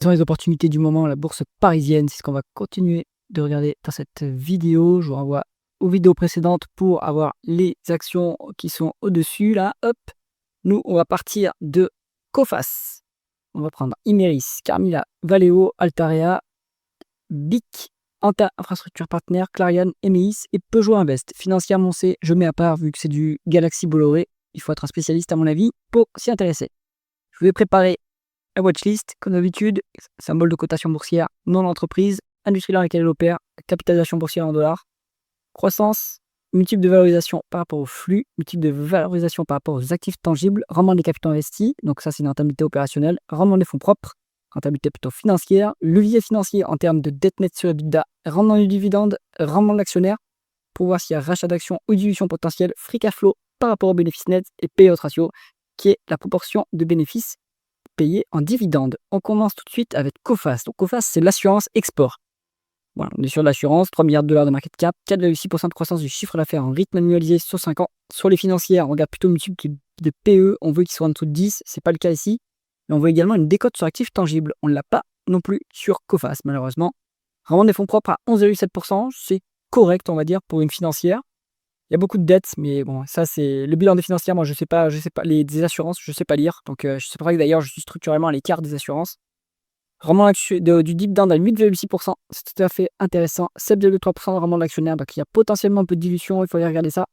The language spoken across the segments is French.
Dans les opportunités du moment, la bourse parisienne, c'est ce qu'on va continuer de regarder dans cette vidéo. Je vous renvoie aux vidéos précédentes pour avoir les actions qui sont au-dessus. Là, hop, nous, on va partir de Coface. On va prendre Imerys, Carmila, Valeo, Altarea, BIC, Anta Infrastructure Partner, Clarion, Emeis et Peugeot Invest. Financièrement, je mets à part vu que c'est du Galaxy Bolloré. Il faut être un spécialiste, à mon avis, pour s'y intéresser. Je vais préparer la watchlist, comme d'habitude, symbole de cotation boursière, nom d'entreprise, industrie dans laquelle elle opère, capitalisation boursière en dollars, croissance, multiple de valorisation par rapport au flux, multiple de valorisation par rapport aux actifs tangibles, rendement des capitaux investis, donc ça c'est une rentabilité opérationnelle, rendement des fonds propres, rentabilité plutôt financière, levier financier en termes de dette nette sur EBITDA, rendement du dividende, rendement de l'actionnaire, pour voir s'il y a rachat d'actions ou dilution potentielle, free cash flow par rapport au bénéfice net et payout ratio, qui est la proportion de bénéfices payé en dividende. On commence tout de suite avec Coface. Donc Coface, c'est l'assurance export. Voilà, on est sur l'assurance, 3 milliards de dollars de market cap, 4,6% de croissance du chiffre d'affaires en rythme annualisé sur 5 ans. Sur les financières, on regarde plutôt le multiple de PE, on veut qu'il soit en dessous de 10, c'est pas le cas ici. Mais on veut également une décote sur actifs tangibles. On ne l'a pas non plus sur Coface, malheureusement. Rendement des fonds propres à 11,7%, c'est correct, on va dire, pour une financière. Il y a beaucoup de dettes, mais bon, ça c'est le bilan des financières. Moi, je sais pas des assurances, je sais pas lire. Donc, je sais pas que d'ailleurs, je suis structurellement à l'écart des assurances. Rendement du dividende à 8,6%, c'est tout à fait intéressant. 7,3% de rendement de l'actionnaire, donc il y a potentiellement un peu de dilution, il faut aller regarder ça.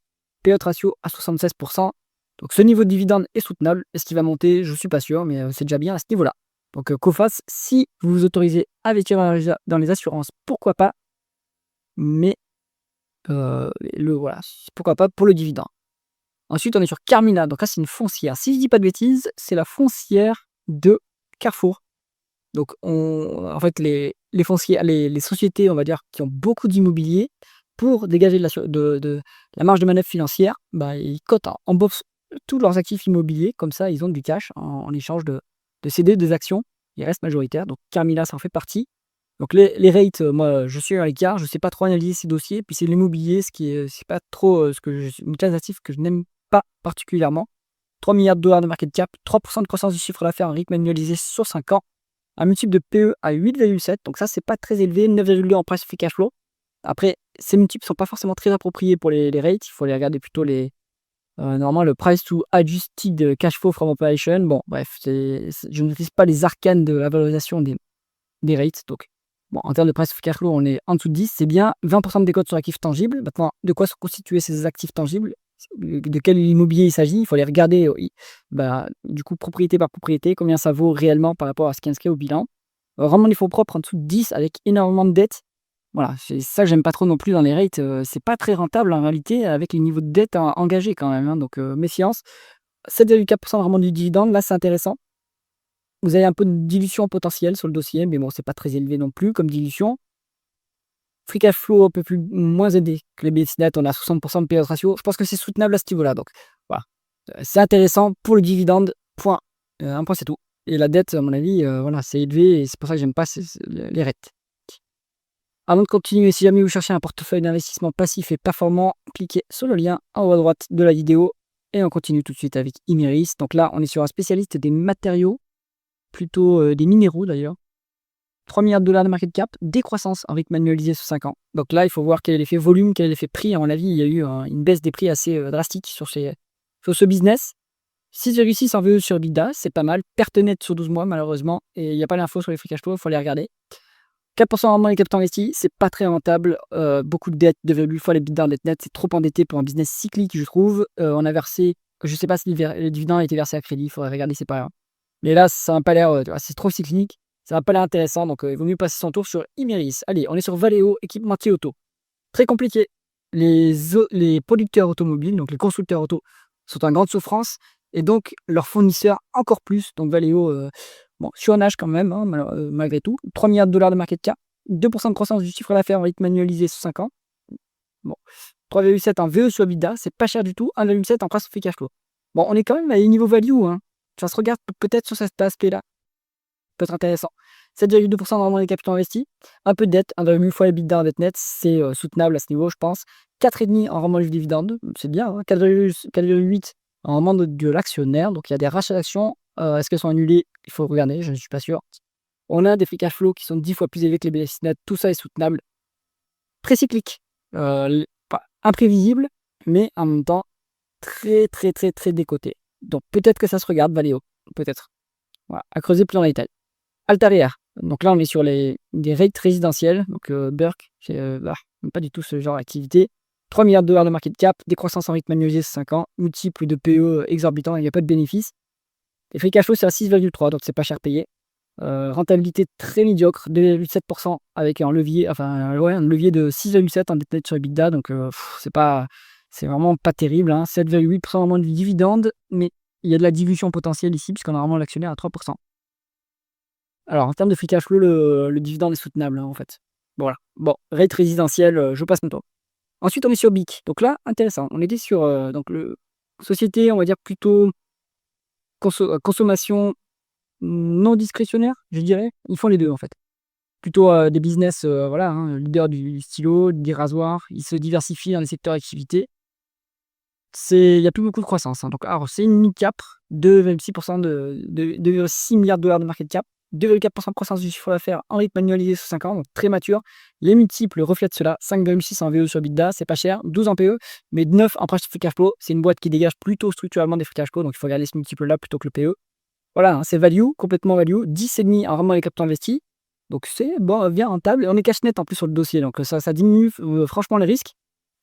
Payout ratio à 76%. Donc, ce niveau de dividende est soutenable. Est-ce qu'il va monter? Je suis pas sûr, mais c'est déjà bien à ce niveau-là. Donc, Coface, si vous vous autorisez à investir dans les assurances, pourquoi pas? Mais voilà, pourquoi pas pour le dividende. Ensuite, on est sur Carmina. Donc là, c'est une foncière. Si je dis pas de bêtises, c'est la foncière de Carrefour. Donc, en fait, les foncières, les sociétés, on va dire, qui ont beaucoup d'immobilier, pour dégager de la marge de manœuvre financière, bah, ils cotent en bourse tous leurs actifs immobiliers. Comme ça, ils ont du cash en échange de céder des actions. Ils restent majoritaires. Donc, Carmina, ça en fait partie. Donc, les rates, moi, je suis à l'écart. Je ne sais pas trop analyser ces dossiers. Puis, c'est l'immobilier, c'est pas trop une classe d'actifs que je n'aime pas particulièrement. 3 milliards de dollars de market cap, 3% de croissance du chiffre d'affaires en rythme annualisé sur 5 ans, un multiple de PE à 8,7, donc ça c'est pas très élevé, 9,2 en price free cash flow. Après, ces multiples sont pas forcément très appropriés pour les rates, il faut les regarder plutôt normalement le price to adjusted cash flow from operation. Bon, bref, je ne maîtrise pas les arcanes de la valorisation des rates, donc bon, en termes de price free cash flow, on est en dessous de 10, c'est bien. 20% de décote sur actifs tangibles. Maintenant, de quoi sont constitués ces actifs tangibles? De quel immobilier il s'agit? Il faut les regarder, du coup, propriété par propriété, combien ça vaut réellement par rapport à ce qui est inscrit au bilan. Rendement des fonds propres en dessous de 10 avec énormément de dettes. Voilà, c'est ça que j'aime pas trop non plus dans les rates. C'est pas très rentable en réalité avec les niveaux de dette engagés quand même, hein. Donc, méfiance. 7,4% de rendement du dividende, là c'est intéressant. Vous avez un peu de dilution potentielle sur le dossier, mais bon, c'est pas très élevé non plus comme dilution. Free cash flow un peu moins aidé que les bénéfices nets, on a 60% de payout ratio. Je pense que c'est soutenable à ce niveau-là. Donc voilà, c'est intéressant pour le dividende. Point. Un point, c'est tout. Et la dette, à mon avis, voilà, c'est élevé et c'est pour ça que j'aime pas les REIT. Avant de continuer, si jamais vous cherchez un portefeuille d'investissement passif et performant, cliquez sur le lien en haut à droite de la vidéo et on continue tout de suite avec Imerys. Donc là, on est sur un spécialiste des matériaux, plutôt des minéraux d'ailleurs. 3 milliards de dollars de market cap, décroissance en rythme annualisé sur 5 ans. Donc là, il faut voir quel est l'effet volume, quel est l'effet prix. À mon avis, il y a eu une baisse des prix assez drastique sur ce business. 6,6 en VE sur EBITDA, c'est pas mal. Perte nette sur 12 mois, malheureusement. Et il n'y a pas l'info sur les free cash flow, il faut les regarder. 4% de rendement des capitaux investis, c'est pas très rentable. Beaucoup de dettes, 2,8 fois les EBITDA en dette nette, c'est trop endetté pour un business cyclique, je trouve. On a versé, je sais pas si le dividende a été versé à crédit, il faudrait regarder, c'est pas grave. Mais là, ça n'a pas l'air, c'est trop cyclique. Ça n'a pas l'air intéressant, donc il vaut mieux passer son tour sur Imerys. Allez, on est sur Valeo, équipementier auto. Très compliqué. Les producteurs automobiles, donc les constructeurs auto, sont en grande souffrance, et donc leurs fournisseurs encore plus. Donc Valeo, surnage quand même, hein, malgré tout. 3 milliards de dollars de market cap, 2% de croissance du chiffre d'affaires en rythme annualisé sur 5 ans. Bon, 3,7 en VE sur EBITDA, c'est pas cher du tout. 1,7 en price free cash flow. Bon, on est quand même à niveau value, hein. Ça se regarde peut-être sur cet aspect-là. Peut être intéressant. 7,2% de rendement des capitaux investis. Un peu de dette, 1,8 fois EBITDA en dette nette, c'est soutenable à ce niveau, je pense. 4,5 en rendement du dividende, c'est bien. Hein. 4,8 en rendement de l'actionnaire. Donc il y a des rachats d'actions. Est-ce qu'elles sont annulées? Il faut regarder, je ne suis pas sûr. On a des free cash flow qui sont 10 fois plus élevés que les bénéfices nets. Tout ça est soutenable. Très cyclique, pas imprévisible, mais en même temps très, très, très, très décoté. Donc peut-être que ça se regarde, Valeo, peut-être. Voilà, à creuser plus en détail. Altaria, donc là on est sur des rates résidentiels, donc Burke, même pas du tout ce genre d'activité. 3 milliards de dollars de market cap, décroissance en rythme annualisé sur 5 ans, multiple de PE exorbitant, il n'y a pas de bénéfices. Et free cash flow c'est à 6,3, donc c'est pas cher payé. Rentabilité très médiocre, 2,7% avec un levier, un levier de 6,7 en dette sur EBITDA, donc c'est vraiment pas terrible. 7,8% vraiment de dividende, mais il y a de la dilution potentielle ici, puisqu'on a vraiment l'actionnaire à 3%. Alors, en termes de free cash flow, le dividende est soutenable, en fait. Voilà. Bon, rate résidentiel, je passe mon tour. Ensuite, on est sur BIC. Donc là, intéressant. On était sur société, on va dire plutôt consommation non discrétionnaire, je dirais. Ils font les deux, en fait. Plutôt des business, leader du stylo, des rasoirs. Ils se diversifient dans les secteurs d'activité. Il n'y a plus beaucoup de croissance. Donc, alors, c'est une mid-cap, 2,6% de 2,6 milliards de dollars de market cap. 2,4% de croissance du chiffre d'affaires en rythme annualisé sur 5 ans, donc très mature. Les multiples reflètent cela, 5,6 en VE sur EBITDA, c'est pas cher, 12 en PE, mais 9 en price free cash flow. C'est une boîte qui dégage plutôt structurellement des free cash flow, donc il faut regarder ce multiple-là plutôt que le PE. Voilà, c'est value, complètement value, 10,5 en vraiment les capitaux investis. Donc c'est bien rentable. Et on est cash net en plus sur le dossier, donc ça diminue franchement les risques.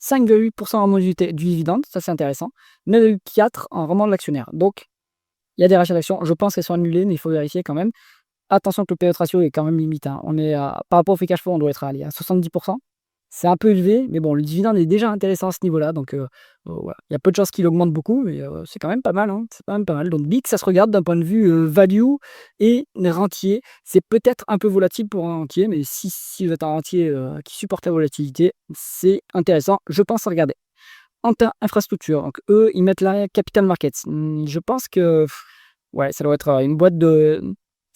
5,8% en du dividende, ça c'est intéressant. 9,4 en vraiment de l'actionnaire. Donc il y a des rachats d'actions, je pense qu'elles sont annulées, mais il faut vérifier quand même. Attention que le payout ratio est quand même limite. On est par rapport au free cash flow, on doit être à 70%. C'est un peu élevé, mais bon, le dividende est déjà intéressant à ce niveau-là. Donc voilà. Il y a peu de chances qu'il augmente beaucoup, mais c'est quand même pas mal. C'est quand même pas mal. Donc BIC, ça se regarde d'un point de vue value et rentier. C'est peut-être un peu volatile pour un rentier, mais si vous êtes un rentier qui supporte la volatilité, c'est intéressant. Je pense à regarder. Infrastructure, donc eux, ils mettent la capital markets. Je pense que ça doit être une boîte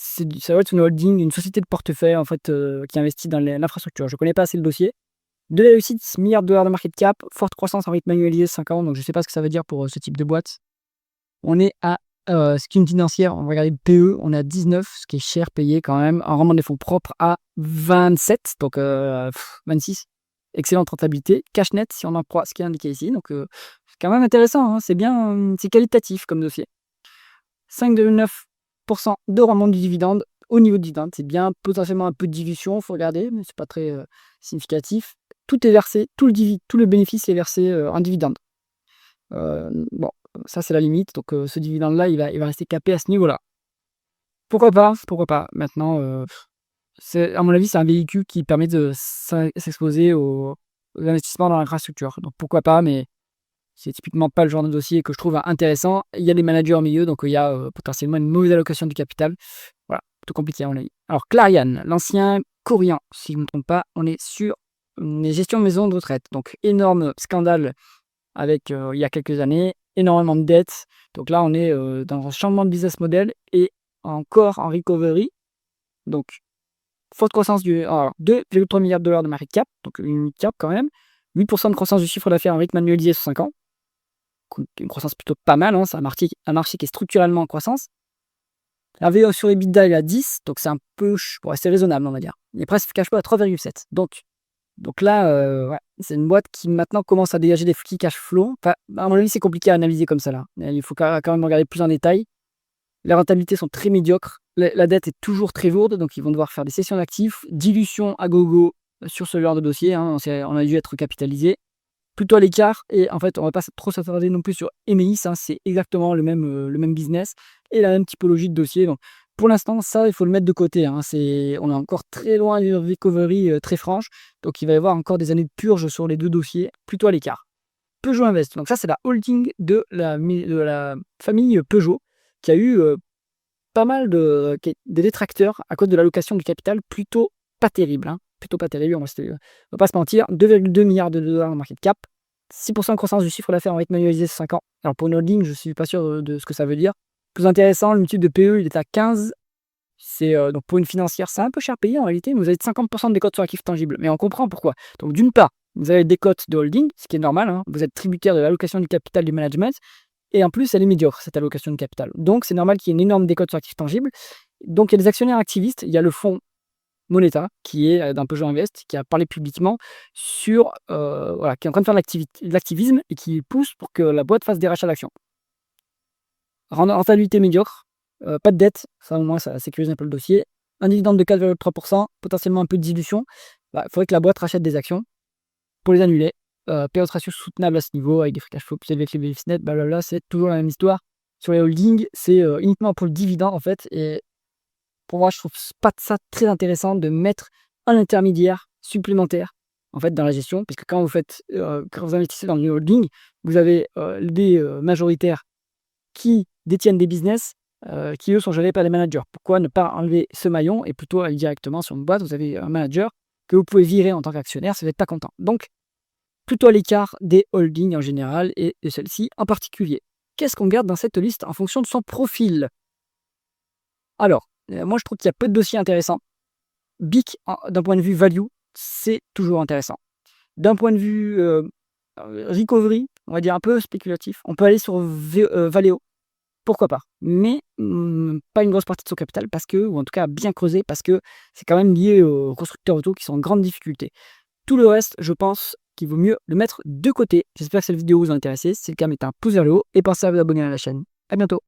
ça doit être une holding, une société de portefeuille en fait qui investit dans l'infrastructure. Je connais pas assez le dossier. 2,6 milliards de dollars de market cap, forte croissance en rythme annualisé 5 ans, donc je sais pas ce que ça veut dire pour ce type de boîte. On est à ce qui est une financière, on va regarder le PE, on est à 19, ce qui est cher payé quand même, en rendement des fonds propres à 27, donc 26. Excellente rentabilité, cash net si on en croit ce qui est indiqué ici, donc c'est quand même intéressant, c'est bien, c'est qualitatif comme dossier. 5,9% de rendement du dividende au niveau de dividende, c'est bien, potentiellement un peu de dilution, il faut regarder, mais c'est pas très significatif. Tout est versé, tout le bénéfice est versé en dividende. Ça c'est la limite, donc ce dividende-là, il va rester capé à ce niveau-là. Pourquoi pas. Maintenant, à mon avis, c'est un véhicule qui permet de s'exposer aux investissements dans l'infrastructure. Donc pourquoi pas, mais c'est typiquement pas le genre de dossier que je trouve intéressant. Il y a des managers au milieu, donc il y a potentiellement une mauvaise allocation du capital. Voilà, tout compliqué à mon avis. Alors Clariane, l'ancien Corian, si je ne me trompe pas, on est sur une gestion de maison de retraite. Donc énorme scandale avec il y a quelques années, énormément de dettes. Donc là, on est dans un changement de business model et encore en recovery. Donc forte croissance 2,3 milliards de dollars de market cap, donc une cap quand même. 8% de croissance du chiffre d'affaires en rythme annualisé sur 5 ans. Une croissance plutôt pas mal, c'est un marché qui est structurellement en croissance. La VE sur EBITDA il est à 10, donc c'est un peu c'est raisonnable, on va dire. Il est presque cash flow à 3,7. Donc là, c'est une boîte qui maintenant commence à dégager des free cash flow. Enfin, à mon avis, c'est compliqué à analyser comme ça là. Il faut quand même regarder plus en détail. Les rentabilités sont très médiocres. La dette est toujours très lourde, donc ils vont devoir faire des cessions d'actifs, dilution à gogo sur ce genre de dossier. On a dû être capitalisé. Plutôt à l'écart, et en fait, on va pas trop s'attarder non plus sur Emeis, c'est exactement le même business et la même typologie de dossier. Donc, pour l'instant, ça, il faut le mettre de côté. On est encore très loin d'une recovery très franche, donc il va y avoir encore des années de purge sur les deux dossiers, plutôt à l'écart. Peugeot Invest, donc ça, c'est la holding de la famille Peugeot, qui a eu pas mal de détracteurs à cause de l'allocation du capital plutôt pas terrible. Plutôt pas terrible, on va pas se mentir. 2,2 milliards de dollars en market cap, 6% de croissance du chiffre d'affaires en rythme annualisé sur 5 ans. Alors pour une holding, je suis pas sûr de ce que ça veut dire. Plus intéressant, le multiple de PE, il est à 15. Donc pour une financière, c'est un peu cher payé en réalité, mais vous avez 50% de décote sur actifs tangibles. Mais on comprend pourquoi. Donc d'une part, vous avez des cotes de holding, ce qui est normal, vous êtes tributaire de l'allocation du capital du management, et en plus, elle est médiocre, cette allocation de capital. Donc c'est normal qu'il y ait une énorme décote sur actifs tangibles. Donc il y a des actionnaires activistes, il y a le fonds Moneta qui est d'un Peugeot Invest, qui a parlé publiquement sur, voilà, qui est en train de faire de l'activisme et qui pousse pour que la boîte fasse des rachats d'actions. Rentabilité médiocre, pas de dette, ça au moins ça sécurise un peu le dossier. Un dividende de 4,3%, potentiellement un peu de dilution. Bah, il faudrait que la boîte rachète des actions pour les annuler. Payout ratio soutenable à ce niveau avec des free cash flow plus élevés que les bénéfices nets, blablabla, c'est toujours la même histoire. Sur les holdings, c'est uniquement pour le dividende en fait. Et pour moi, je trouve pas ça très intéressant de mettre un intermédiaire supplémentaire en fait dans la gestion, puisque quand vous investissez dans une holding, vous avez des majoritaires qui détiennent des business qui eux sont gérés par des managers. Pourquoi ne pas enlever ce maillon et plutôt aller directement sur une boîte? Vous avez un manager que vous pouvez virer en tant qu'actionnaire si vous n'êtes pas content. Donc, plutôt à l'écart des holdings en général et de celle-ci en particulier. Qu'est-ce qu'on garde dans cette liste en fonction de son profil? Alors, moi je trouve qu'il y a peu de dossiers intéressants. BIC, d'un point de vue value, c'est toujours intéressant. D'un point de vue recovery, on va dire un peu spéculatif, on peut aller sur Valeo, pourquoi pas. Mais pas une grosse partie de son capital, parce que, ou en tout cas bien creusé, parce que c'est quand même lié aux constructeurs auto qui sont en grande difficulté. Tout le reste, je pense qu'il vaut mieux le mettre de côté. J'espère que cette vidéo vous a intéressé. Si c'est le cas, mettez un pouce vers le haut et pensez à vous abonner à la chaîne. À bientôt.